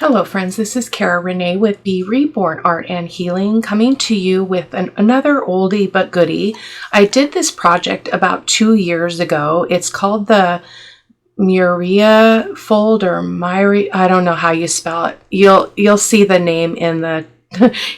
Hello friends, this is Cara Renee with Be Reborn Art and Healing, coming to you with another oldie but goodie. I did this project about 2 years ago. It's called the Muria Fold or Myri. I don't know how you spell it. You'll see the name in the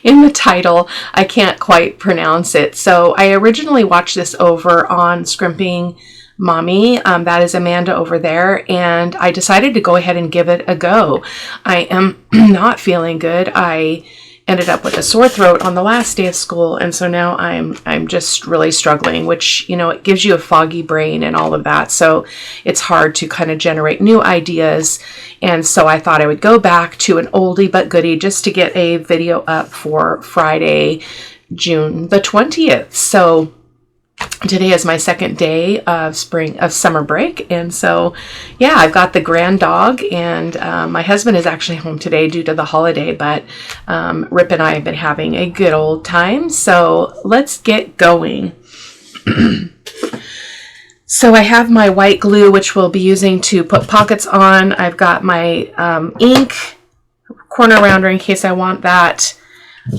in the title. I can't quite pronounce it. So I originally watched this over on Scrimping Mommy, that is Amanda over there, and I decided to go ahead and give it a go. I am not feeling good. I ended up with a sore throat on the last day of school, and so now I'm just really struggling, which, you know, it gives you a foggy brain and all of that, so it's hard to kind of generate new ideas. And so I thought I would go back to an oldie but goodie just to get a video up for Friday, June the 20th. So today is my second day of summer break, and so yeah, I've got the grand dog, and my husband is actually home today due to the holiday, but Rip and I have been having a good old time, so let's get going. So I have my white glue, which we'll be using to put pockets on. I've got my ink, corner rounder in case I want that.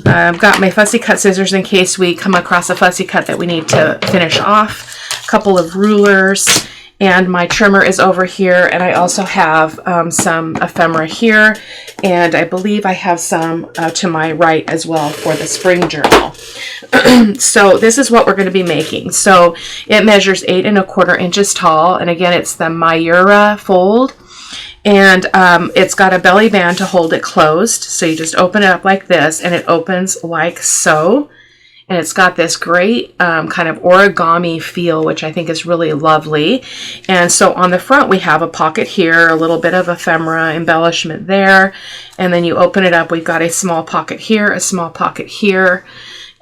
I've got my fussy cut scissors in case we come across a fussy cut that we need to finish off, a couple of rulers, and my trimmer is over here, and I also have some ephemera here, and I believe I have some to my right as well for the spring journal. So this is what we're going to be making. So it measures 8 1/4 inches tall, and again, it's the Myura Fold. And it's got a belly band to hold it closed. So you just open it up like this, and it opens like so. And it's got this great kind of origami feel, which I think is really lovely. And so on the front, we have a pocket here, a little bit of ephemera embellishment there. And then you open it up, we've got a small pocket here, a small pocket here.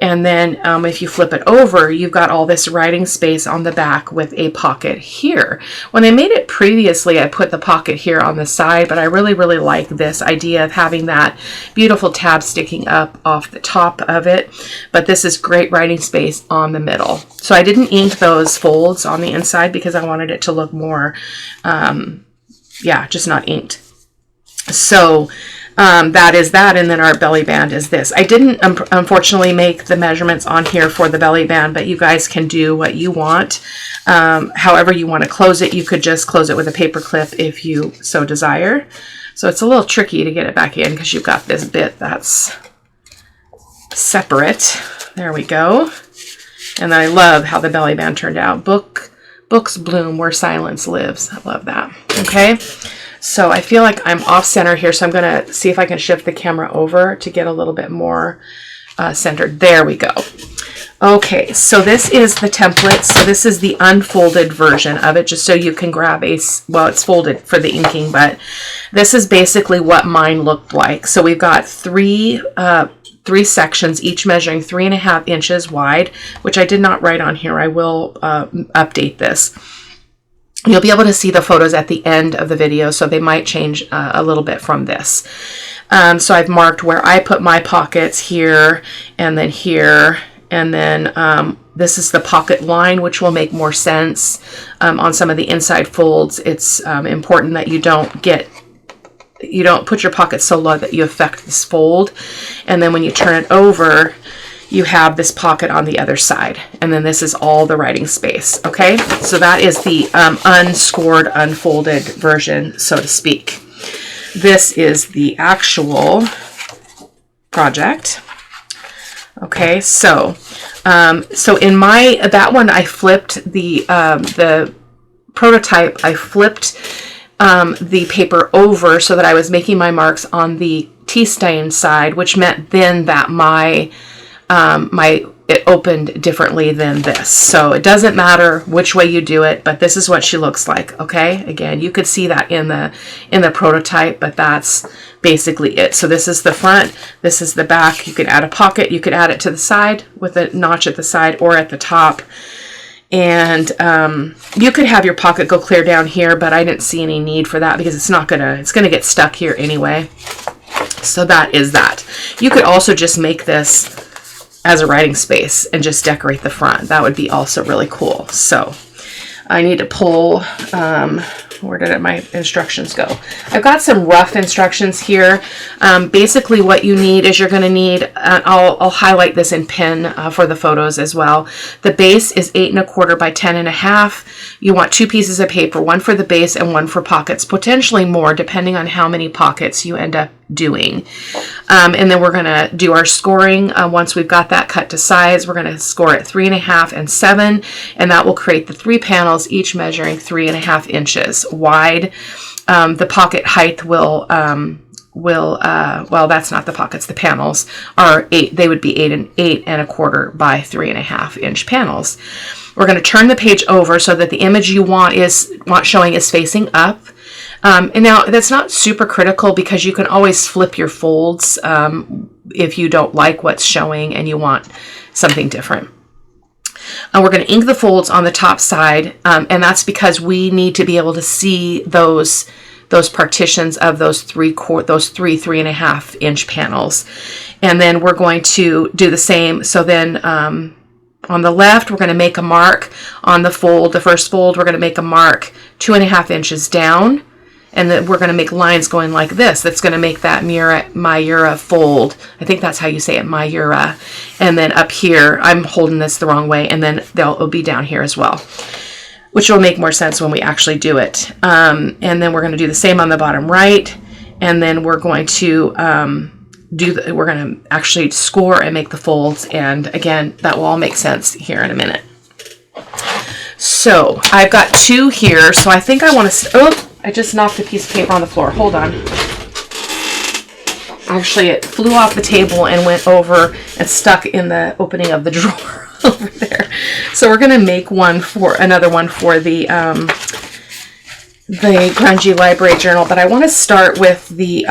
And then if you flip it over, you've got all this writing space on the back with a pocket here. When I made it previously, I put the pocket here on the side, but I really, really like this idea of having that beautiful tab sticking up off the top of it. But this is great writing space on the middle. So I didn't ink those folds on the inside because I wanted it to look more, yeah, just not inked. So that is that, and then our belly band is this. I didn't unfortunately make the measurements on here for the belly band, but you guys can do what you want. However you want to close it, you could just close it with a paper clip if you so desire. So it's a little tricky to get it back in because you've got this bit that's separate. There we go. And I love how the belly band turned out. Books bloom where silence lives. I love that. Okay. So I feel like I'm off center here, so I'm going to see if I can shift the camera over to get a little bit more centered. There we go. Okay, so this is the template. So this is the unfolded version of it, just so you can grab well, it's folded for the inking, but this is basically what mine looked like. So we've got three sections, each measuring 3 1/2 inches wide, which I did not write on here. I will update this. You'll be able to see the photos at the end of the video, so they might change a little bit from this. So I've marked where I put my pockets here, and then here, and then this is the pocket line, which will make more sense on some of the inside folds. It's important that you don't put your pocket so low that you affect this fold, and then when you turn it over, you have this pocket on the other side, and then this is all the writing space. Okay, so that is the unscored, unfolded version, so to speak. This is the actual project. Okay, so in that one, I flipped the prototype. I flipped the paper over so that I was making my marks on the tea stain side, which meant then that it opened differently than this. So it doesn't matter which way you do it, but this is what she looks like. Okay, again, you could see that in the prototype, but that's basically it. So this is the front, this is the back. You could add a pocket, you could add it to the side with a notch at the side or at the top. And you could have your pocket go clear down here, but I didn't see any need for that because it's gonna get stuck here anyway. So that is that. You could also just make this as a writing space and just decorate the front. That would be also really cool. So I need to pull Where did my instructions go? I've got some rough instructions here. Basically what you need is you're going to need, I'll highlight this in pen for the photos as well. The base is 8 1/4 by 10 1/2. You want 2 pieces of paper, one for the base and one for pockets, potentially more depending on how many pockets you end up doing. And then we're going to do our scoring. Once we've got that cut to size, we're going to score at 3 1/2 and 7, and that will create the 3 panels, each measuring 3 1/2 inches wide. The pocket height will well, that's not the pockets. The panels are 8. They would be 8 1/4 by 3 1/2 inch panels. We're going to turn the page over so that the image you want showing is facing up. And now that's not super critical because you can always flip your folds if you don't like what's showing and you want something different. We're going to ink the folds on the top side, and that's because we need to be able to see those partitions of those 3 3 1/2 inch panels. And then we're going to do the same. So then on the left, we're going to make a mark on the fold. The first fold, we're going to make a mark 2 1/2 inches down. And then we're going to make lines going like this. That's going to make that Miura fold. I think that's how you say it, Miura. And then up here, I'm holding this the wrong way, and then it'll be down here as well, which will make more sense when we actually do it. And then we're going to do the same on the bottom right. And then we're going to we're going to actually score and make the folds. And again, that will all make sense here in a minute. So I've got 2 here. So I think I want to, I just knocked a piece of paper on the floor. Hold on. Actually, it flew off the table and went over and stuck in the opening of the drawer over there. So we're going to make another one for the Grungy Library Journal, but I want to start with the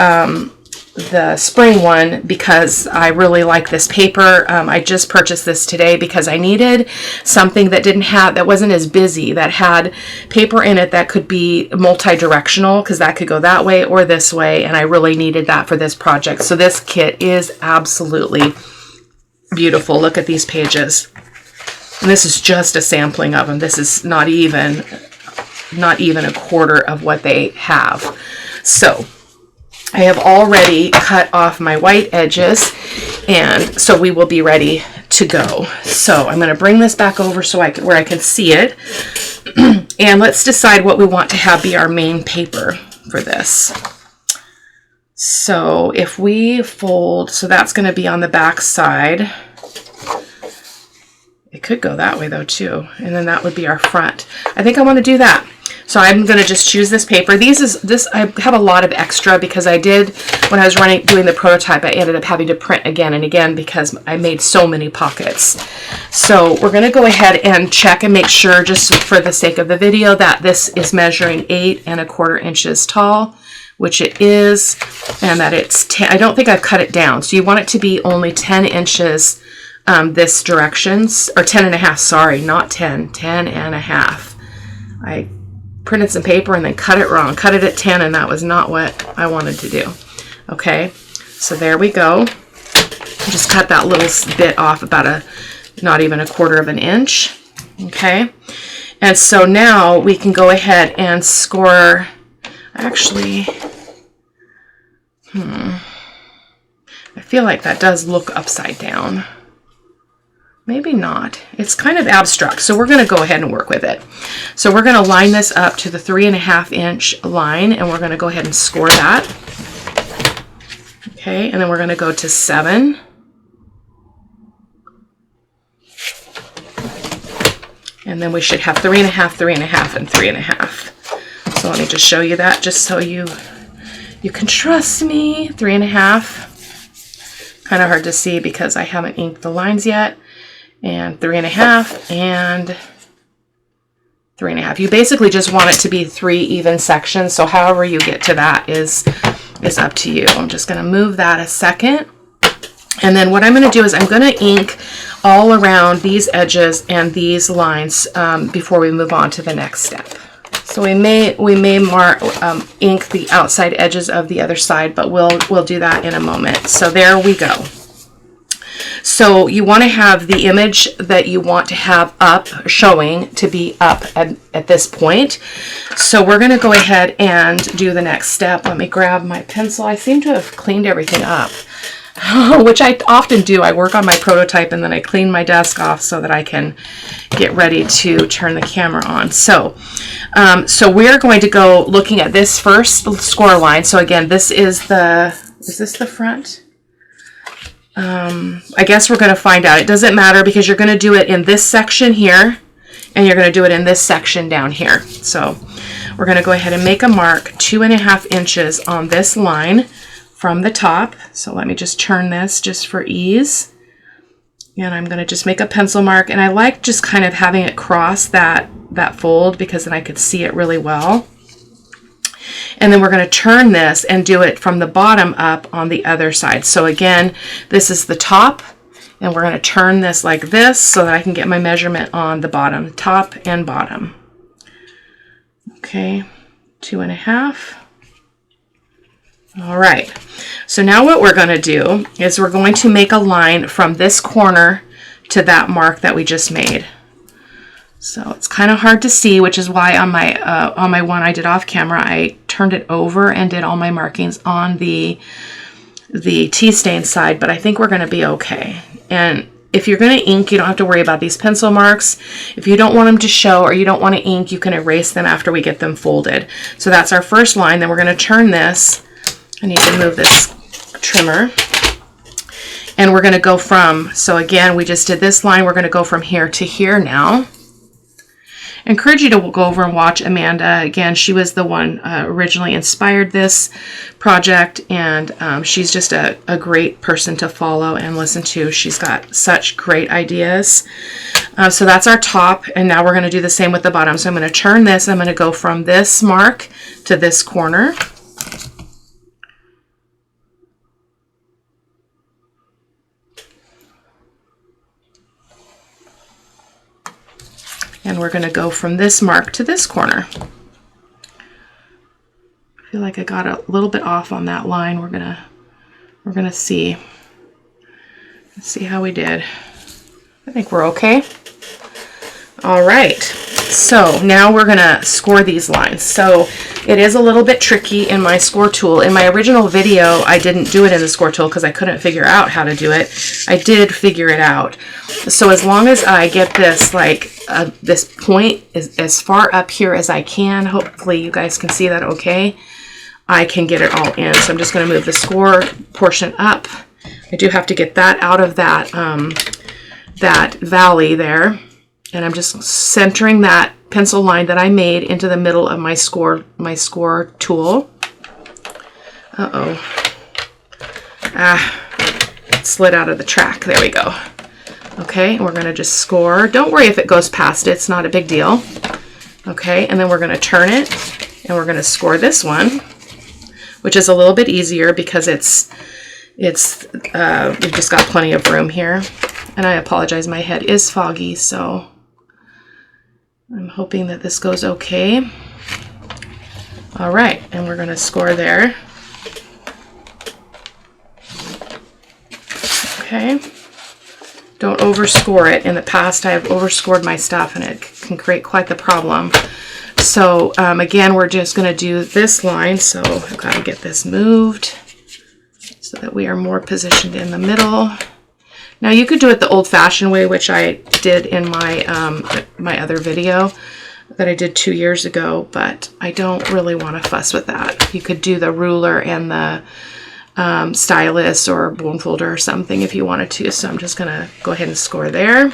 spring one because I really like this paper. I just purchased this today because I needed something that wasn't as busy, that had paper in it that could be multi-directional, because that could go that way or this way, and I really needed that for this project. So this kit is absolutely beautiful. Look at these pages. And this is just a sampling of them. This is not even a quarter of what they have. So I have already cut off my white edges, and so we will be ready to go. So I'm going to bring this back over where I can see it, and let's decide what we want to have be our main paper for this. So if we fold, so that's going to be on the back side. It could go that way though too, and then that would be our front. I think I want to do that. So I'm going to just choose this paper. I have a lot of extra because I did, when I was doing the prototype, I ended up having to print again and again because I made so many pockets. So we're going to go ahead and check and make sure, just for the sake of the video, that this is measuring 8 1/4 inches tall, which it is, and that it's 10. I don't think I've cut it down. So you want it to be only 10 inches this direction, or 10 1/2, sorry, not 10, 10 1/2. I printed some paper and then cut it wrong. Cut it at 10, and that was not what I wanted to do. Okay, so there we go. Just cut that little bit off, about not even a quarter of an inch. Okay, and so now we can go ahead and score. Actually, I feel like that does look upside down. Maybe not. It's kind of abstract, so we're going to go ahead and work with it. So we're going to line this up to the 3 1/2 inch line, and we're going to go ahead and score that. Okay, and then we're going to go to 7. And then we should have 3 1/2, 3 1/2, and 3 1/2. So let me just show you that, just so you can trust me. 3 1/2. Kind of hard to see because I haven't inked the lines yet. And 3 1/2 and 3 1/2. You basically just want it to be 3 even sections. So however you get to that is up to you. I'm just going to move that a second. And then what I'm going to do is I'm going to ink all around these edges and these lines before we move on to the next step. So we may ink the outside edges of the other side, but we'll do that in a moment. So there we go. So you want to have the image that you want to have up, showing, to be up at this point. So we're going to go ahead and do the next step. Let me grab my pencil. I seem to have cleaned everything up, which I often do. I work on my prototype and then I clean my desk off so that I can get ready to turn the camera on. So we're going to go looking at this first score line. So again, is this the front? I guess we're going to find out. It doesn't matter because you're going to do it in this section here and you're going to do it in this section down here. So we're going to go ahead and make a mark 2.5 inches on this line from the top. So let me just turn this just for ease. And I'm going to just make a pencil mark. And I like just kind of having it cross that fold because then I could see it really well. And then we're going to turn this and do it from the bottom up on the other side. So again, this is the top. And we're going to turn this like this so that I can get my measurement on the bottom, top and bottom. Okay, 2.5. All right, so now what we're going to do is we're going to make a line from this corner to that mark that we just made. So it's kind of hard to see, which is why on my one I did off camera, I turned it over and did all my markings on the tea stain side, but I think we're going to be okay. And if you're going to ink, you don't have to worry about these pencil marks. If you don't want them to show or you don't want to ink, you can erase them after we get them folded. So that's our first line. Then we're going to turn this. I need to move this trimmer. And we're going to go from, so again, we just did this line. We're going to go from here to here now. I encourage you to go over and watch Amanda. Again, she was the one originally inspired this project, and she's just a great person to follow and listen to. She's got such great ideas. So that's our top, and now we're going to do the same with the bottom. So I'm going to turn this. I'm going to go from this mark to this corner. And we're going to go from this mark to this corner. I feel like I got a little bit off on that line. We're gonna see. Let's see how we did. I think we're okay. All right. So now we're gonna score these lines. So it is a little bit tricky in my score tool. In my original video, I didn't do it in the score tool because I couldn't figure out how to do it. I did figure it out. So as long as I get this this point is as far up here as I can, hopefully you guys can see that okay, I can get it all in. So I'm just going to move the score portion up. I do have to get that out of that that valley there, and I'm just centering that pencil line that I made into the middle of my score tool. It slid out of the track. There we go. Okay, and we're going to just score. Don't worry if it goes past it. It's not a big deal. Okay, and then we're going to turn it, and we're going to score this one, which is a little bit easier because we've just got plenty of room here. And I apologize, my head is foggy, so I'm hoping that this goes okay. All right, and we're going to score there. Okay. Don't overscore it. In the past, I have overscored my stuff, and it can create quite the problem. So again, we're just going to do this line. So I've got to get this moved so that we are more positioned in the middle. Now you could do it the old-fashioned way, which I did in my my other video that I did 2 years ago, but I don't really want to fuss with that. You could do the ruler and the stylus or bone folder or something if you wanted to. So I'm just going to go ahead and score there.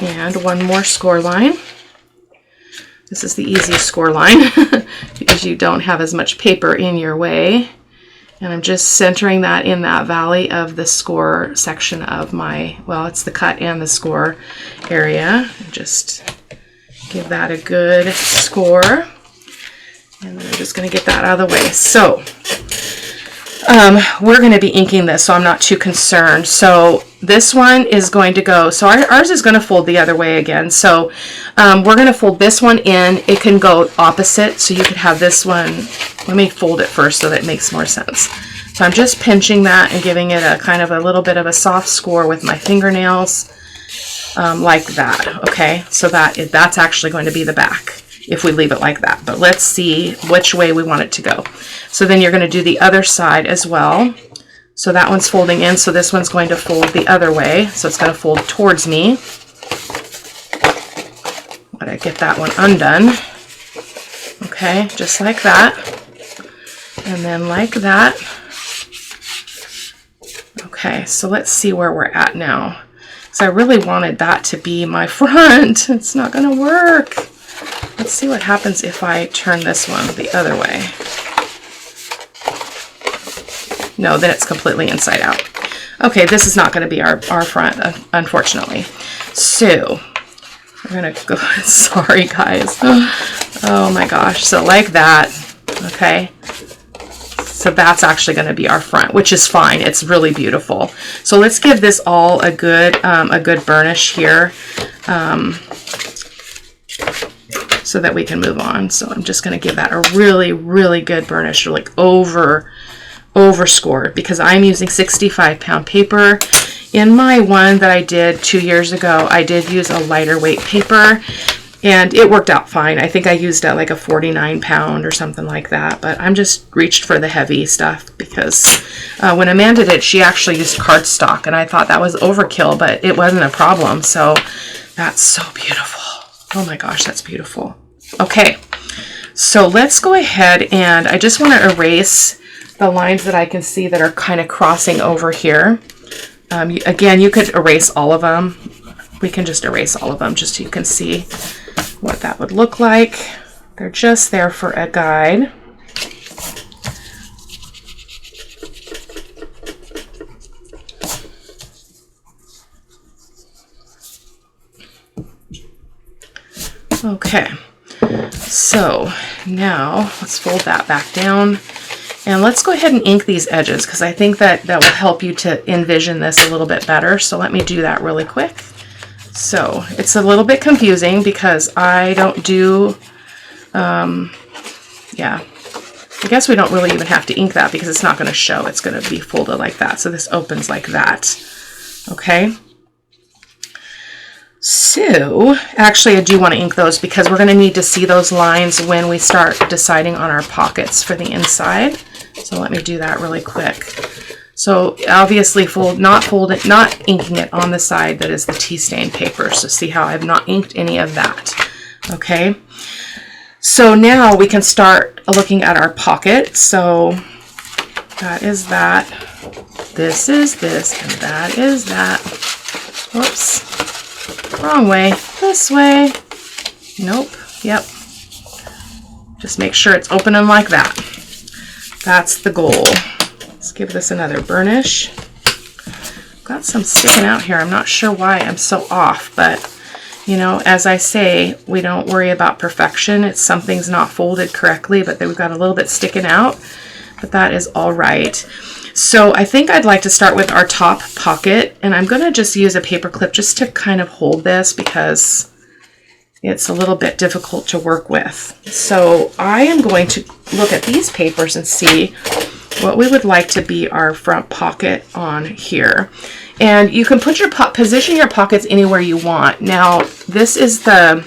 And one more score line. This is the easiest score line because you don't have as much paper in your way. And I'm just centering that in that valley of the score section of my, well, it's the cut and the score area. Just give that a good score. And then I'm just going to get that out of the way. So we're going to be inking this, so I'm not too concerned. So this one is going to go, so ours is going to fold the other way again. So we're going to fold this one in. It can go opposite, so you could have this one. Let me fold it first so that it makes more sense. So I'm just pinching that and giving it a kind of a little bit of a soft score with my fingernails, like that. Okay, so that's actually going to be the back if we leave it like that. But let's see which way we want it to go. So then you're going to do the other side as well. So that one's folding in, so this one's going to fold the other way. So it's going to fold towards me. Let I get that one undone. Okay, just like that. And then like that. Okay, so let's see where we're at now. So I really wanted that to be my front. It's not going to work. Let's see what happens if I turn this one the other way. No, then it's completely inside out. Okay, this is not going to be our front, unfortunately. So we're going to go, sorry guys. Oh my gosh, so like that, okay. So that's actually going to be our front, which is fine. It's really beautiful. So let's give this all a good burnish here. So that we can move on. So I'm just going to give that a really, really good burnish, or like over scored, because I'm using 65-pound paper. In my one that I did 2 years ago, I did use a lighter weight paper, and it worked out fine. I think I used like a 49-pound or something like that, but I'm just reached for the heavy stuff because when Amanda did, she actually used cardstock, and I thought that was overkill, but it wasn't a problem. So that's so beautiful. Oh my gosh, that's beautiful. Okay, so let's go ahead, and I just want to erase the lines that I can see that are kind of crossing over here. Again, you could erase all of them. We can just erase all of them just so you can see what that would look like. They're just there for a guide. Okay, so now let's fold that back down, and let's go ahead and ink these edges, because I think that will help you to envision this a little bit better. So let me do that really quick. So it's a little bit confusing because I don't do, yeah, I guess we don't really even have to ink that because it's not going to show. It's going to be folded like that. So this opens like that. Okay. So actually I do want to ink those because we're going to need to see those lines when we start deciding on our pockets for the inside. So let me do that really quick. So obviously not inking it on the side that is the tea stain paper. So see how I've not inked any of that. Okay. So now we can start looking at our pocket. So that is that. This is this, and that is that. Whoops. Wrong way. This way. Nope. Yep. Just make sure it's opening like that. That's the goal. Let's give this another burnish. Got some sticking out here. I'm not sure why I'm so off, but you know, as I say, we don't worry about perfection. It's something's not folded correctly, but then we've got a little bit sticking out, but that is all right. So I think I'd like to start with our top pocket, and I'm going to just use a paper clip just to kind of hold this because it's a little bit difficult to work with. So I am going to look at these papers and see what we would like to be our front pocket on here. And you can put your position your pockets anywhere you want. Now this is the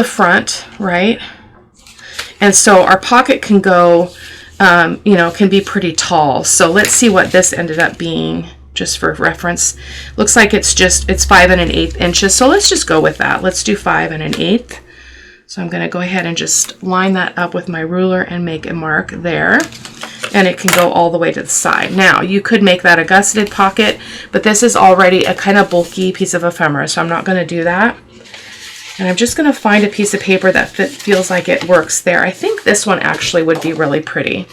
front, right? And so our pocket can go, you know, can be pretty tall. So let's see what this ended up being, just for reference. Looks like it's 5 1/8 inches. So let's just go with that. Let's do 5 1/8. So I'm going to go ahead and just line that up with my ruler and make a mark there. And it can go all the way to the side. Now, you could make that a gusseted pocket, but this is already a kind of bulky piece of ephemera, so I'm not going to do that. And I'm just going to find a piece of paper that feels like it works there. I think this one actually would be really pretty.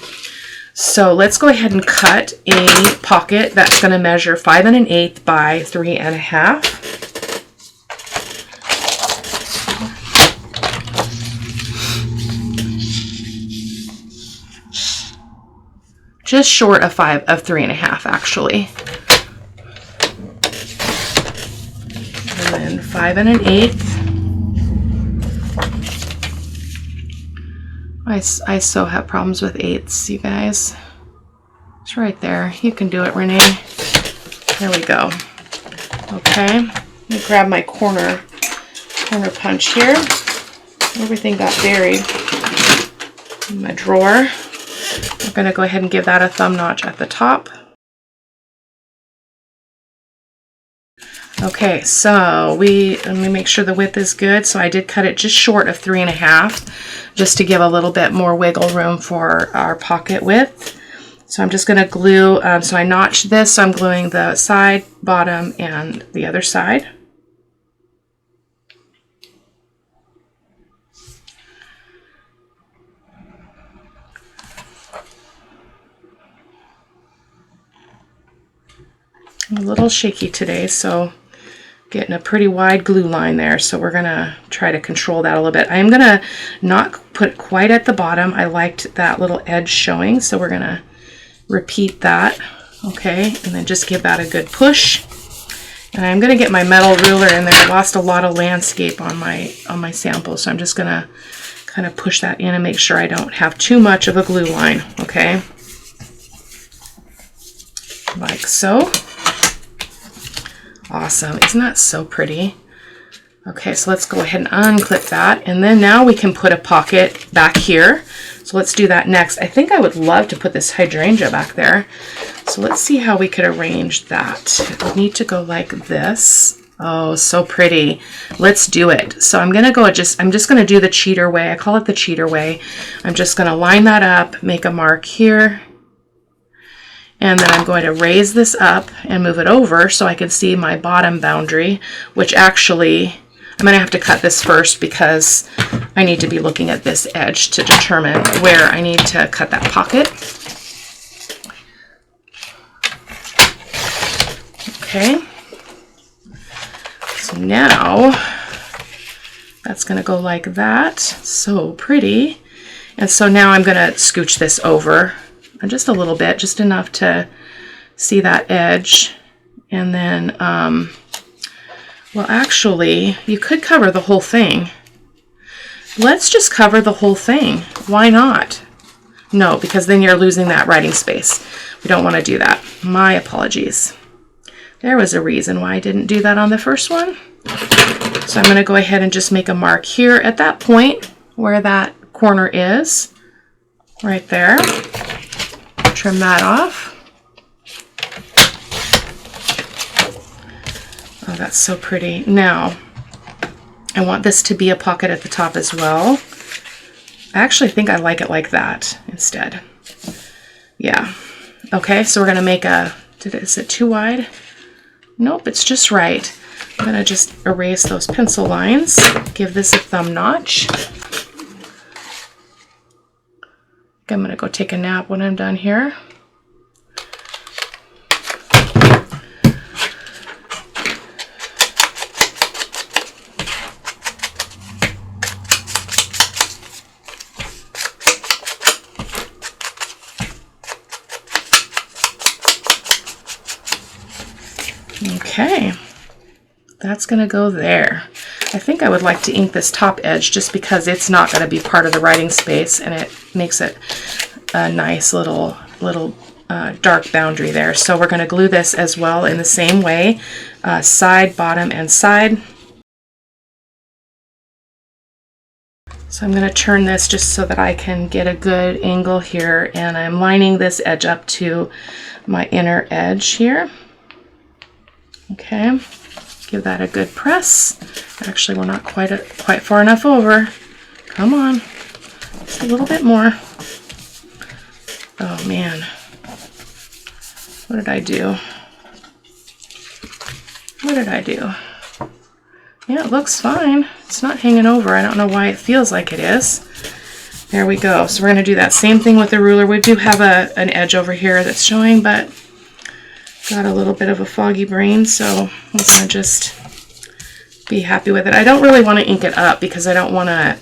So let's go ahead and cut a pocket that's going to measure 5 1/8 by 3 1/2. just short of 3.5 actually. And then 5 1/8. I so have problems with 8s, you guys. It's right there. You can do it, Renee. There we go. Okay, let me grab my corner punch here. Everything got buried in my drawer. I'm going to go ahead and give that a thumb notch at the top. Okay, so let me make sure the width is good. So I did cut it just short of 3.5, just to give a little bit more wiggle room for our pocket width. So I'm just going to glue, so I notched this, so I'm gluing the side, bottom, and the other side. I'm a little shaky today, so getting a pretty wide glue line there, so we're gonna try to control that a little bit. I am gonna not put quite at the bottom. I liked that little edge showing, so we're gonna repeat that. Okay, and then just give that a good push. And I'm gonna get my metal ruler in there. I lost a lot of landscape on my sample, so I'm just gonna kind of push that in and make sure I don't have too much of a glue line. Okay, like so. Awesome. Isn't that so pretty? Okay, so let's go ahead and unclip that. And then now we can put a pocket back here. So let's do that next. I think I would love to put this hydrangea back there. So let's see how we could arrange that. We need to go like this. Oh, so pretty. Let's do it. So I'm going to I'm just going to do the cheater way. I call it the cheater way. I'm just going to line that up, make a mark here. And then I'm going to raise this up and move it over so I can see my bottom boundary, which actually, I'm going to have to cut this first because I need to be looking at this edge to determine where I need to cut that pocket. Okay. So now that's going to go like that. So pretty. And so now I'm going to scooch this over just a little bit, just enough to see that edge. And then, well, actually, you could cover the whole thing. Let's just cover the whole thing. Why not? No, because then you're losing that writing space. We don't want to do that. My apologies. There was a reason why I didn't do that on the first one. So I'm going to go ahead and just make a mark here at that point where that corner is, right there. Trim that off. Oh, that's so pretty. Now, I want this to be a pocket at the top as well. I actually think I like it like that instead. Yeah. Okay, so we're going to make is it too wide? Nope, it's just right. I'm going to just erase those pencil lines, give this a thumb notch. I'm going to go take a nap when I'm done here. Okay, that's going to go there. I think I would like to ink this top edge just because it's not going to be part of the writing space, and it makes it a nice little dark boundary there. So we're going to glue this as well in the same way, side, bottom, and side. So I'm going to turn this just so that I can get a good angle here, and I'm lining this edge up to my inner edge here. Okay, give that a good press. Actually, we're not quite far enough over. Come on, just a little bit more. Oh man, what did I do? What did I do? Yeah, it looks fine. It's not hanging over. I don't know why it feels like it is. There we go. So we're going to do that same thing with the ruler. We do have an edge over here that's showing, but got a little bit of a foggy brain, so I'm going to just be happy with it. I don't really want to ink it up because I don't want to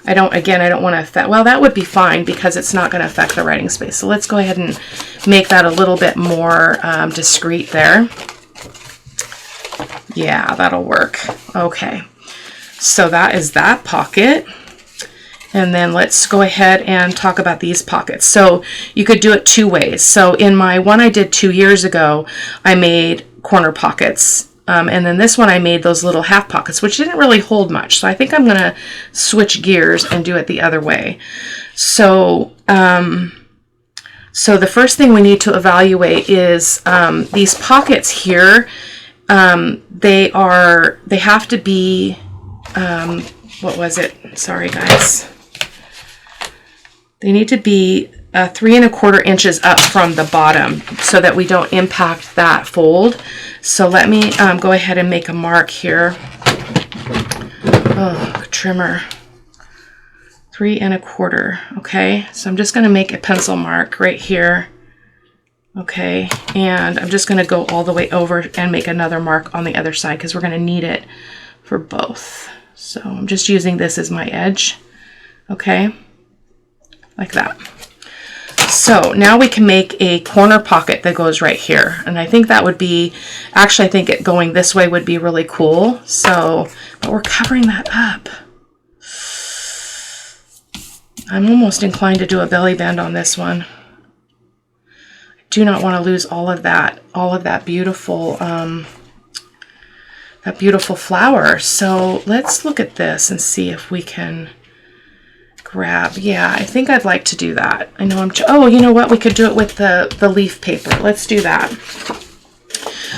I don't want to affect, well, that would be fine because it's not going to affect the writing space. So let's go ahead and make that a little bit more discreet there. Yeah, that'll work. Okay, so that is that pocket. And then let's go ahead and talk about these pockets. So you could do it two ways. So in my one I did 2 years ago, I made corner pockets. And then this one I made those little half pockets, which didn't really hold much. So I think I'm gonna switch gears and do it the other way. So, so the first thing we need to evaluate is these pockets here. They have to be, what was it? Sorry guys. They need to be 3 1/4 inches up from the bottom so that we don't impact that fold. So let me go ahead and make a mark here. Oh, trimmer. 3 1/4. Okay, so I'm just going to make a pencil mark right here. Okay, and I'm just going to go all the way over and make another mark on the other side because we're going to need it for both. So I'm just using this as my edge. Okay, like that. So now we can make a corner pocket that goes right here. And I think that would be, actually I think it going this way would be really cool. So, but we're covering that up. I'm almost inclined to do a belly band on this one. I do not want to lose all of that beautiful, that beautiful flower. So let's look at this and see if we can grab, yeah, I think I'd like to do that. I know oh, you know what? We could do it with the leaf paper. Let's do that.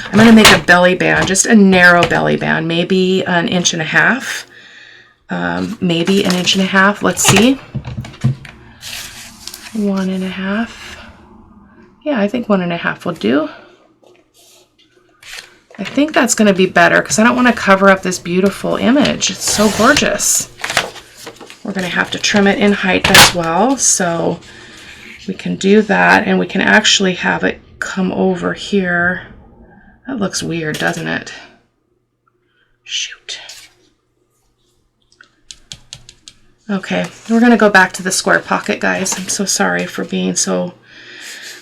I'm going to make a belly band, just a narrow belly band, maybe 1.5 inches. Maybe 1.5 inches. Let's see. 1.5. Yeah, I think 1.5 will do. I think that's going to be better because I don't want to cover up this beautiful image. It's so gorgeous. We're going to have to trim it in height as well, so we can do that, and we can actually have it come over here. That looks weird, doesn't it? Shoot. Okay, we're going to go back to the square pocket, guys. I'm so sorry for being so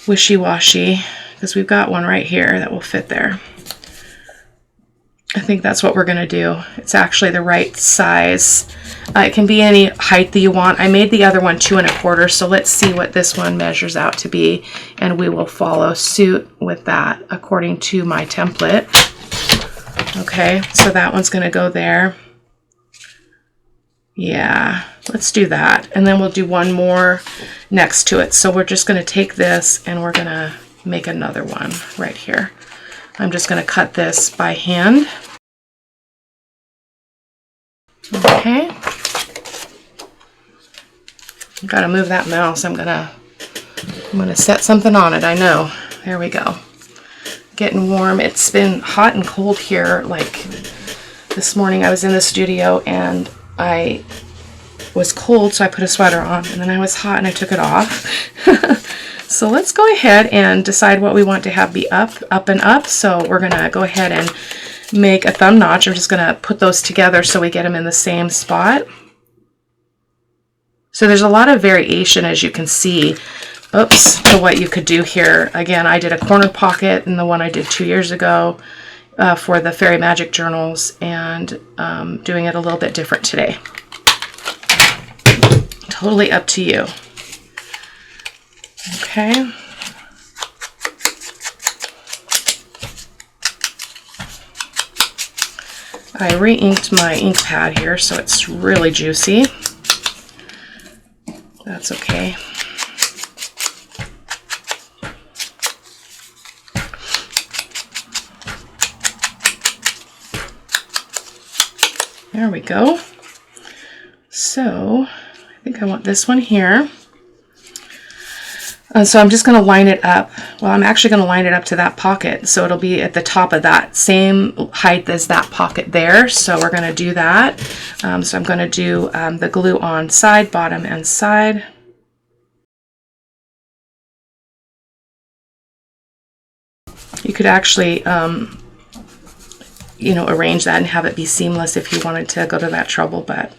wishy-washy, because we've got one right here that will fit there. I think that's what we're going to do. It's actually the right size. It can be any height that you want. I made the other one 2 1/4, so let's see what this one measures out to be, and we will follow suit with that according to my template. Okay, so that one's going to go there. Yeah, let's do that. And then we'll do one more next to it. So we're just going to take this and we're going to make another one right here. I'm just going to cut this by hand. Okay. I've got to move that mouse. I'm gonna set something on it. I know. There we go. Getting warm. It's been hot and cold here. Like this morning I was in the studio and I was cold, so I put a sweater on, and then I was hot and I took it off. So let's go ahead and decide what we want to have be up and up. So we're gonna go ahead and make a thumb notch. I'm just gonna put those together so we get them in the same spot. So there's a lot of variation, as you can see, oops, to what you could do here. Again, I did a corner pocket in the one I did 2 years ago for the Fairy Magic journals, and doing it a little bit different today. Totally up to you. Okay. I re-inked my ink pad here, so it's really juicy. That's okay. There we go. So I think I want this one here. So I'm just going to line it up. Well, I'm actually going to line it up to that pocket. So it'll be at the top of that same height as that pocket there. So we're going to do that. So I'm going to do the glue on side, bottom, and side. You could actually, you know, arrange that and have it be seamless if you wanted to go to that trouble, but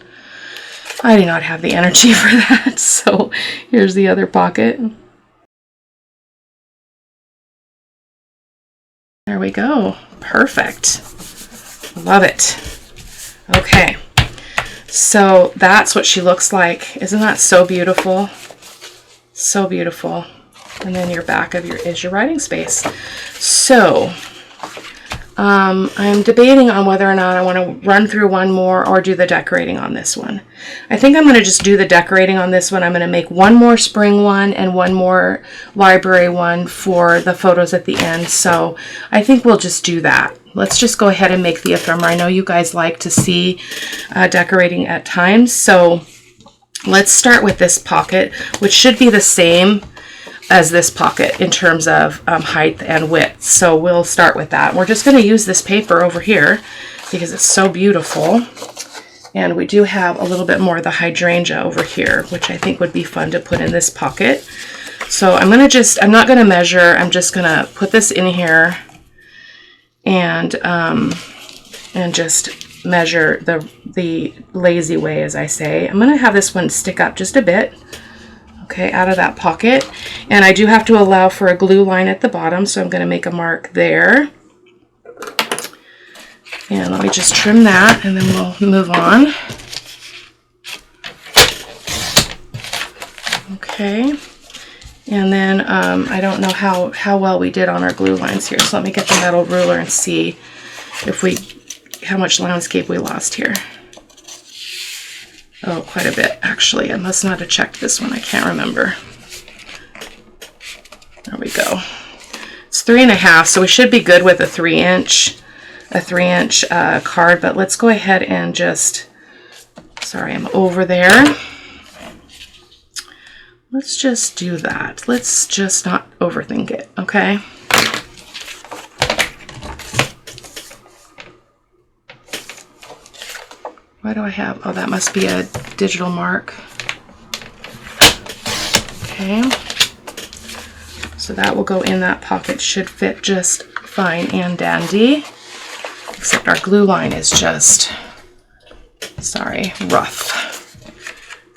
I do not have the energy for that. So here's the other pocket. There we go. Perfect. Love it. Okay. So that's what she looks like. Isn't that so beautiful? So beautiful. And then your back of is your writing space. So I'm debating on whether or not I want to run through one more or do the decorating on this one. I think I'm going to just do the decorating on this one. I'm going to make one more spring one and one more library one for the photos at the end. So I think we'll just do that. Let's just go ahead and make the ephemera. I know you guys like to see decorating at times. So let's start with this pocket, which should be the same as this pocket in terms of height and width. So we'll start with that. We're just going to use this paper over here because it's so beautiful. And we do have a little bit more of the hydrangea over here, which I think would be fun to put in this pocket. So I'm not going to measure. I'm just going to put this in here and just measure the lazy way, as I say. I'm going to have this one stick up just a bit. Okay, out of that pocket. And I do have to allow for a glue line at the bottom, so I'm going to make a mark there. And let me just trim that, and then we'll move on. Okay. And then I don't know how well we did on our glue lines here, so let me get the metal ruler and see how much landscape we lost here. Oh, quite a bit, actually. I must not have checked this one. I can't remember. There we go. It's 3.5, so we should be good with a 3-inch card, but let's go ahead and just, sorry, I'm over there. Let's just do that. Let's just not overthink it, okay? Why do I have, oh, that must be a digital mark. Okay. So that will go in that pocket, should fit just fine and dandy. Except our glue line is just, sorry, rough.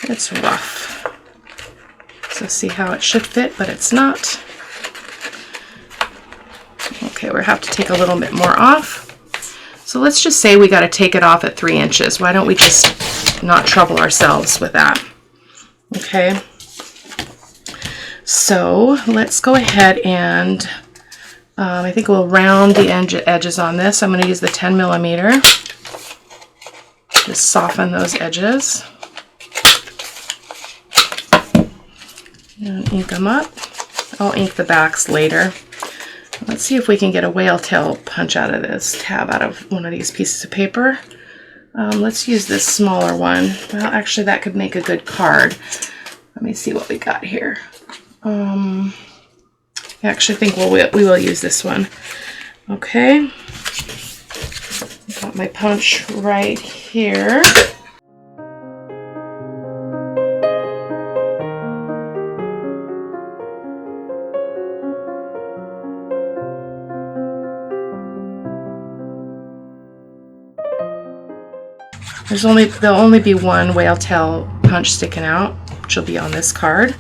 It's rough. So see how it should fit, but it's not. Okay, we'll have to take a little bit more off. So let's just say we got to take it off at 3 inches. Why don't we just not trouble ourselves with that? Okay. So let's go ahead and I think we'll round the edges on this. I'm going to use the 10 millimeter. Just soften those edges. And ink them up. I'll ink the backs later. Let's see if we can get a whale tail punch out of this tab out of one of these pieces of paper. Let's use this smaller one. Well, actually, that could make a good card. Let me see what we got here. I actually think we will use this one. Okay. Got my punch right here. There'll only be one whale tail punch sticking out, which will be on this card,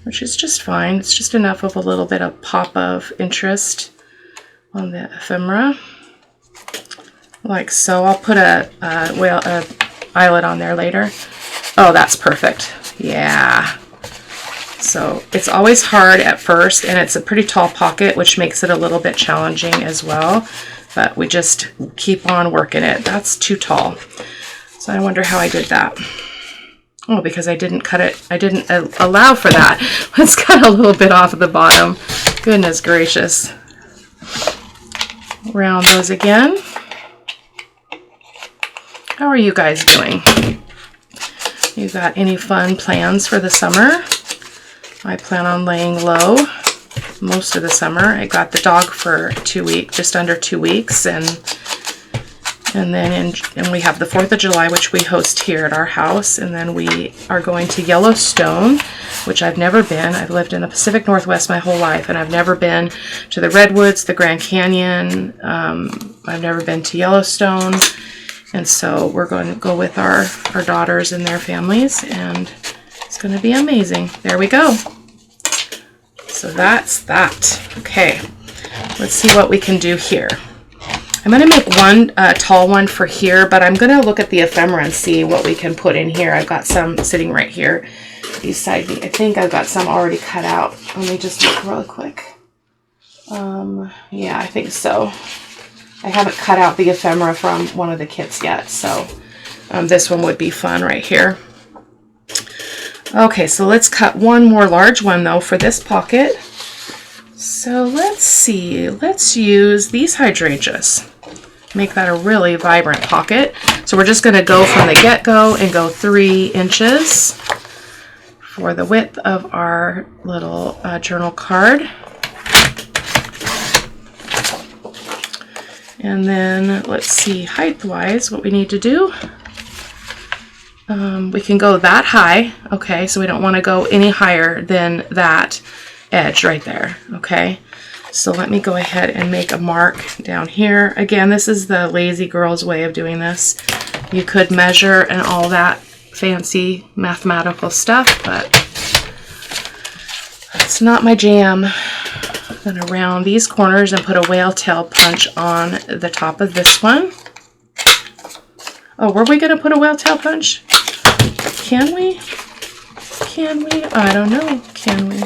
which is just fine. It's just enough of a little bit of pop of interest on the ephemera, like so. I'll put a eyelet on there later. Oh, that's perfect. Yeah. So it's always hard at first, and it's a pretty tall pocket, which makes it a little bit challenging as well. But we just keep on working it. That's too tall. So I wonder how I did that. Oh, because I didn't cut it. I didn't allow for that. Let's cut a little bit off of the bottom. Goodness gracious. Round those again. How are you guys doing? You got any fun plans for the summer? I plan on laying low most of the summer. I got the dog for 2 weeks, just under 2 weeks, and then we have the 4th of July, which we host here at our house, and then we are going to Yellowstone, which I've never been. I've lived in the Pacific Northwest my whole life, and I've never been to the Redwoods, the Grand Canyon. I've never been to Yellowstone, And so we're going to go with our daughters and their families, and it's going to be amazing. There we go. So that's that. Okay, let's see what we can do here. I'm going to make one tall one for here, but I'm going to look at the ephemera and see what we can put in here. I've got some sitting right here beside me. I think I've got some already cut out. Let me just look really quick. Yeah, I think so. I haven't cut out the ephemera from one of the kits yet, so this one would be fun right here. Okay, so let's cut one more large one though for this pocket. So let's see, let's use these hydrangeas. Make that a really vibrant pocket. So we're just going to go from the get-go and go 3 inches for the width of our little journal card. And then let's see, height-wise, what we need to do. We can go that high, okay, so we don't want to go any higher than that edge right there, okay. So let me go ahead and make a mark down here. Again, this is the lazy girl's way of doing this. You could measure and all that fancy mathematical stuff, but that's not my jam. I'm going to round these corners and put a whale tail punch on the top of this one. Oh, were we going to put a whale tail punch? Can we? Can we? I don't know. Can we?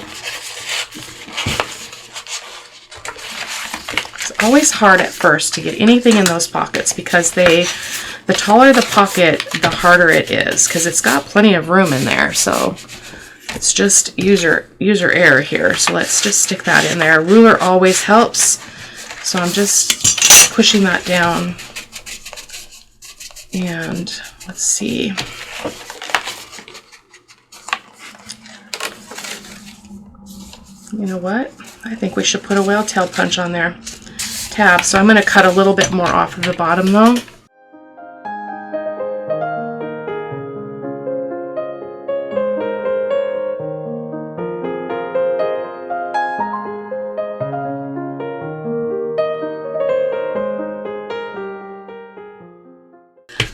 It's always hard at first to get anything in those pockets because the taller the pocket, the harder it is because it's got plenty of room in there. So it's just user error here. So let's just stick that in there. Ruler always helps. So I'm just pushing that down. And let's see. You know what? I think we should put a whale tail punch on there. Tab. So I'm going to cut a little bit more off of the bottom though.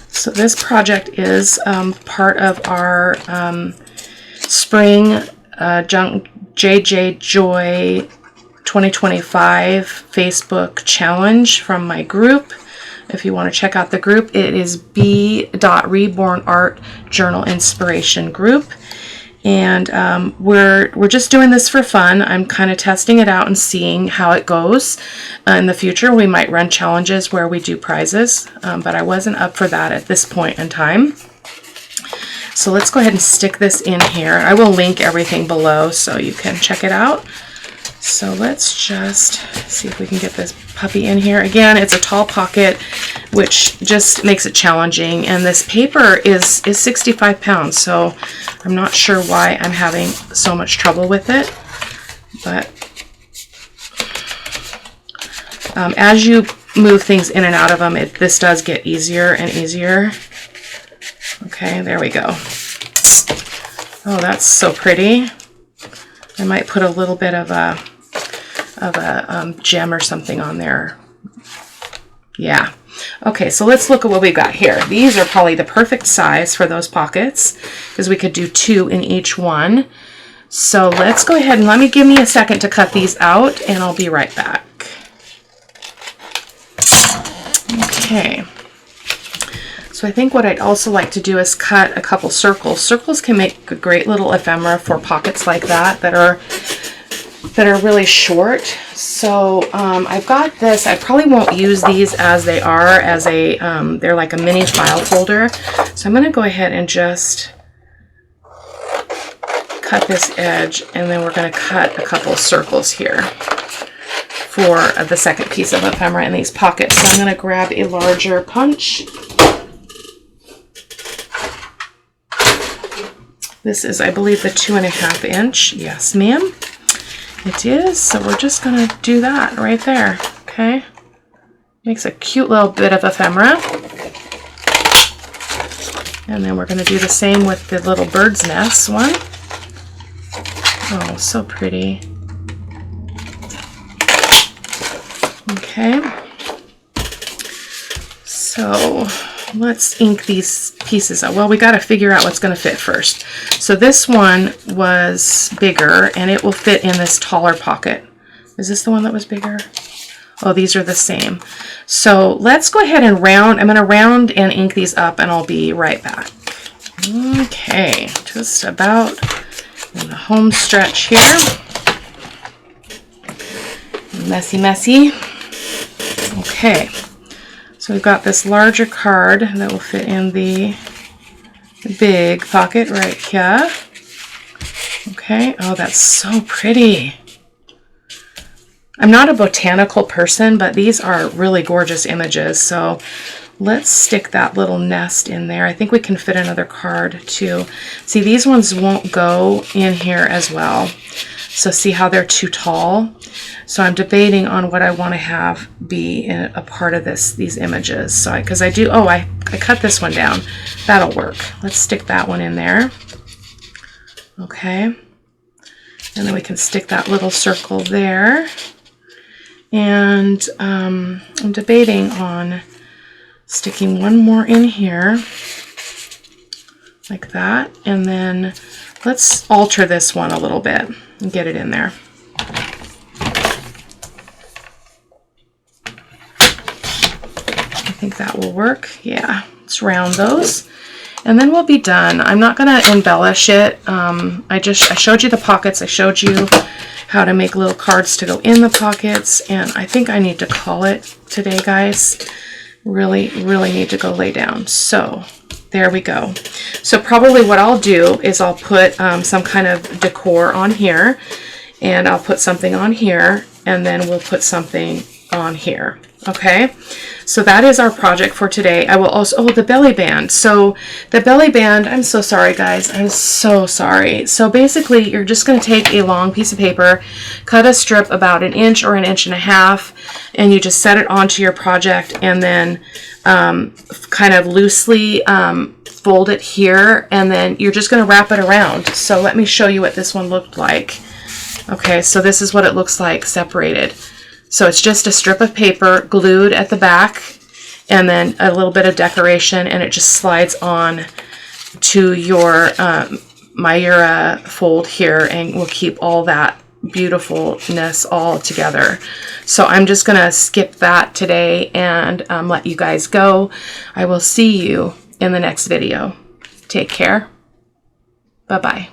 So this project is part of our spring JJ Joy 2025 Facebook challenge from my group. If you want to check out the group, it is B.Reborn Art Journal Inspiration Group. And we're just doing this for fun. I'm kind of testing it out and seeing how it goes. In the future, we might run challenges where we do prizes, but I wasn't up for that at this point in time. So let's go ahead and stick this in here. I will link everything below so you can check it out. So let's just see if we can get this puppy in here. Again, it's a tall pocket, which just makes it challenging. And this paper is 65 pounds, so I'm not sure why I'm having so much trouble with it. But as you move things in and out of them, this does get easier and easier. Okay, there we go. Oh, that's so pretty. I might put a little bit of a gem or something on there. Yeah. Okay, so let's look at what we've got here. These are probably the perfect size for those pockets because we could do 2 in each one. So let's go ahead and give me a second to cut these out and I'll be right back. Okay. So I think what I'd also like to do is cut a couple circles. Circles can make a great little ephemera for pockets like that are really short. So I've got this. I probably won't use these as they are, as a they're like a mini file folder. So I'm going to go ahead and just cut this edge, and then we're going to cut a couple of circles here for the second piece of ephemera in these pockets. So I'm going to grab a larger punch. This is, I believe, the 2.5 inch. Yes, ma'am. It is. So we're just going to do that right there. Okay. Makes a cute little bit of ephemera. And then we're going to do the same with the little bird's nest one. Oh, so pretty. Okay. So let's ink these pieces out. Well, we got to figure out what's going to fit first. So this one was bigger, and it will fit in this taller pocket. Is this the one that was bigger? Oh, these are the same. So let's go ahead and round. I'm going to round and ink these up, and I'll be right back. Okay, just about in the home stretch here. Messy, messy. Okay, so we've got this larger card that will fit in the big pocket right here. Okay, oh, that's so pretty. I'm not a botanical person, but these are really gorgeous images. So let's stick that little nest in there. I think we can fit another card too. See, these ones won't go in here as well. So see how they're too tall? So I'm debating on what I want to have be in a part of these images. So because I cut this one down. That'll work. Let's stick that one in there. Okay. And then we can stick that little circle there. And I'm debating on sticking one more in here like that. And then let's alter this one a little bit and get it in there. I think that will work. Yeah, let's round those. And then we'll be done. I'm not going to embellish it. I showed you the pockets. I showed you how to make little cards to go in the pockets. And I think I need to call it today, guys. Really, really need to go lay down. So there we go. So probably what I'll do is I'll put some kind of decor on here. And I'll put something on here. And then we'll put something on here. Okay, so that is our project for today. I will also, oh, the belly band. So the belly band, I'm so sorry, guys. I'm so sorry. So basically, you're just going to take a long piece of paper, cut a strip about 1 inch or 1.5 inches, and you just set it onto your project, and then kind of loosely fold it here, and then you're just going to wrap it around. So let me show you what this one looked like. Okay, so this is what it looks like separated. So it's just a strip of paper glued at the back, and then a little bit of decoration, and it just slides on to your Mayura fold here, and we'll keep all that beautifulness all together. So I'm just going to skip that today and let you guys go. I will see you in the next video. Take care. Bye-bye.